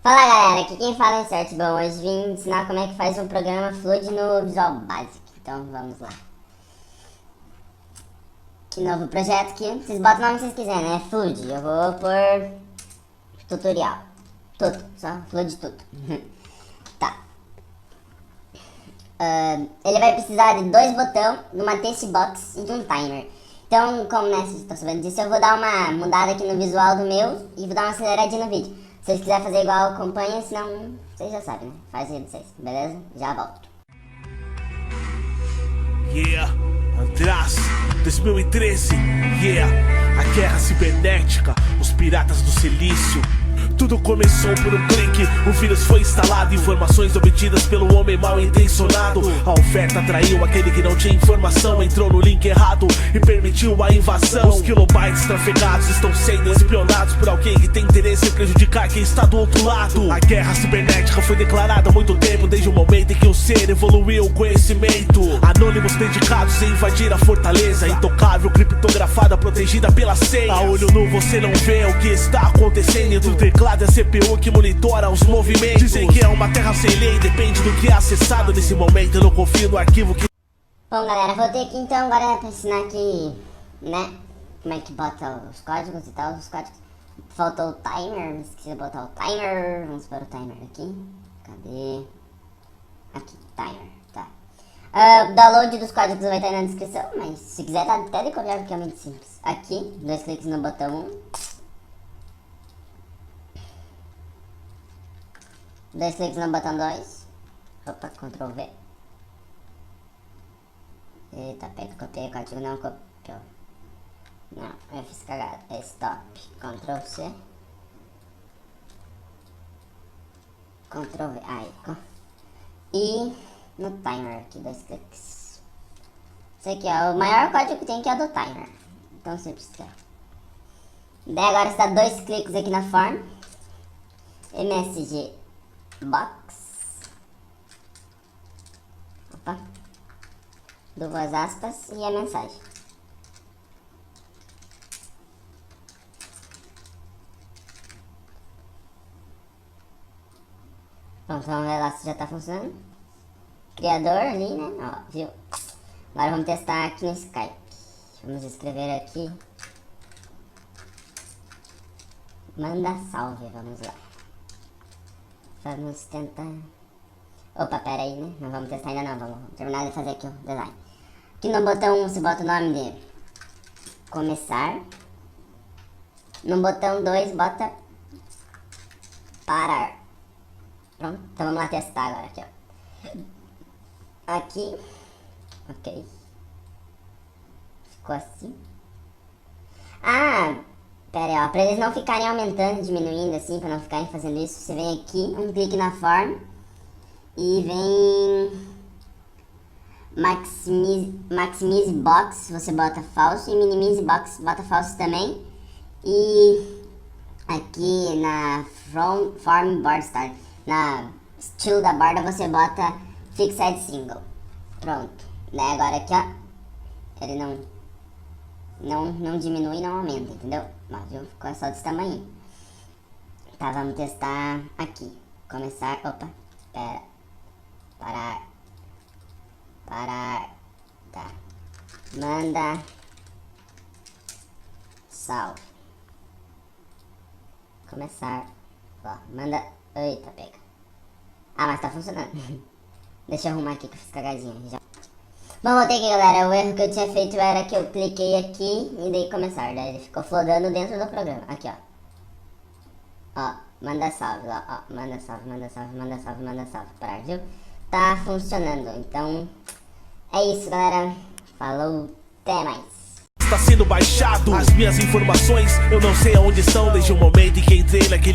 Fala galera, aqui quem fala é o Certo. Bom, hoje vim ensinar como é que faz um programa Flood no Visual Basic. Então vamos lá. Que novo projeto aqui. Vocês botam o nome que vocês quiserem, né? Flood. Eu vou pôr tutorial. Tudo, só Flood tudo. Tá. Ele vai precisar de 2 botões, numa text box e de um timer. Então, como né, vocês estão sabendo disso, eu vou dar uma mudada aqui no visual do meu e vou dar uma aceleradinha no vídeo. Se vocês quiserem fazer igual, acompanha, senão vocês já sabem, né? Faz aí de vocês, beleza? Já volto. Yeah, András, 2013, yeah, a guerra cibernética, os piratas do silício. Tudo começou por um clique, o vírus foi instalado, informações obtidas pelo homem mal intencionado. A oferta atraiu aquele que não tinha informação, entrou no link errado e permitiu a invasão. Os kilobytes trafegados estão sendo espionados por alguém que tem interesse em prejudicar quem está do outro lado. A guerra cibernética foi declarada há muito tempo, desde o momento em que o ser evoluiu o conhecimento. Anônimos dedicados em invadir a fortaleza, intocável, criptografada, protegida pela senha. A olho nu você não vê o que está acontecendo entre o teclado e a CPU que monitora os movimentos. Dizem que é uma terra sem lei, depende do que é acessado nesse momento. Eu não confio no arquivo que... Bom galera, voltei aqui então agora pra ensinar aqui, né, como é que bota os códigos e tal, os códigos. Faltou o timer, esqueci de botar o timer, vamos para o timer aqui. Cadê? Aqui, timer, tá. O download dos códigos vai estar aí na descrição, mas se quiser tá até decorado porque é muito simples. Aqui, 2 cliques no botão 1. 2 cliques no botão 2. Opa, Ctrl V. Eita, pega, copiei o código, não copiou. Não, eu fiz cagada. É stop. Ctrl C. Ctrl V. Aí, e no timer aqui, 2 cliques. Esse aqui é o maior código que tem, que é o do timer. Então simples que é. Daí agora você dá 2 cliques aqui na form. MSG box. Opa. 2 aspas e a mensagem. Pronto, vamos ver lá se já tá funcionando. Criador ali, né? Ó, viu? Agora vamos testar aqui no Skype. Vamos escrever aqui. Manda salve, vamos lá. Vamos tentar... Opa, pera aí, né? Não vamos testar ainda não, vamos terminar de fazer aqui o design. Aqui no botão 1 você bota o nome de começar. No botão 2 bota parar. Pronto, então vamos lá testar agora aqui, ó. Aqui, ok. Ficou assim. Ah, pera aí, ó, pra eles não ficarem aumentando, diminuindo assim, pra não ficarem fazendo isso, você vem aqui, um clique na form e vem maximize box, você bota falso, e minimize box, bota falso também. E aqui na form board start, na estilo da borda você bota fixed single. Pronto, daí agora aqui ó, ele não diminui e não aumenta, entendeu? Ó, viu? Ficou só desse tamanho. Tá, vamos testar aqui. Começar, opa, pera, parar, tá. Manda salve. Começar, ó, manda, eita, pega. Ah, mas tá funcionando. Deixa eu arrumar aqui que eu fiz cagadinha já. Bom, voltei aqui galera, o erro que eu tinha feito era que eu cliquei aqui e dei começar, daí ele ficou flodando dentro do programa, aqui ó. Ó, manda salve, ó, manda salve, manda salve, manda salve, manda salve, parar, viu? Tá funcionando, então é isso galera, falou, até mais. Está sendo baixado, as minhas informações eu não sei aonde estão desde o momento em que entrei naquele